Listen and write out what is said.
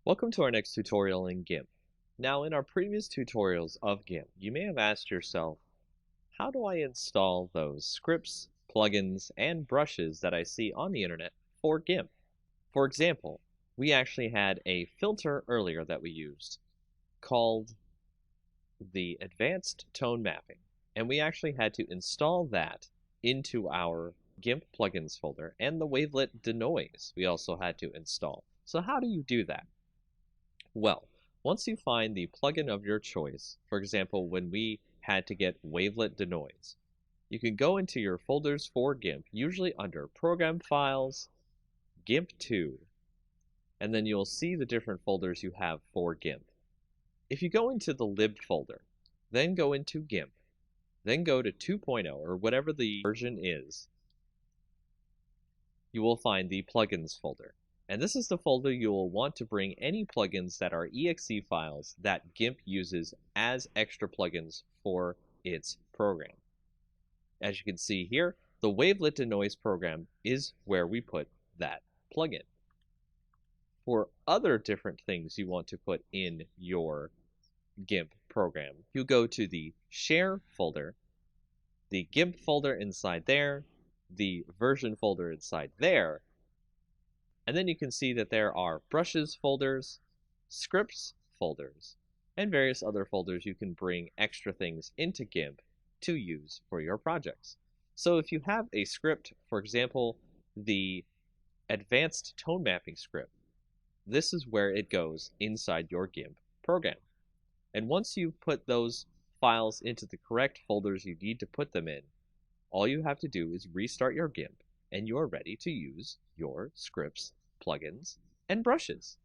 Welcome to our next tutorial in GIMP. Now, in our previous tutorials of GIMP, you may have asked yourself, how do I install those scripts, plugins, and brushes that I see on the internet for GIMP? For example, we actually had a filter earlier that we used called the Advanced Tone Mapping, and we actually had to install that into our GIMP plugins folder, and the wavelet denoise we also had to install. So how do you do that? Well, once you find the plugin of your choice, for example, when we had to get wavelet denoise, you can go into your folders for GIMP, usually under Program Files, GIMP 2, and then you'll see the different folders you have for GIMP. If you go into the lib folder, then go into GIMP, then go to 2.0 or whatever the version is, you will find the plugins folder. And this is the folder you will want to bring any plugins that are exe files that GIMP uses as extra plugins for its program. As you can see here, the wavelet denoise program is where we put that plugin. For other different things you want to put in your GIMP program, you go to the share folder, the GIMP folder inside there, the version folder inside there, and then you can see that there are brushes folders, scripts folders, and various other folders you can bring extra things into GIMP to use for your projects. So if you have a script, for example, the Advanced Tone Mapping script, this is where it goes inside your GIMP program. And once you put those files into the correct folders you need to put them in, all you have to do is restart your GIMP, and you are ready to use your scripts, plugins, and brushes.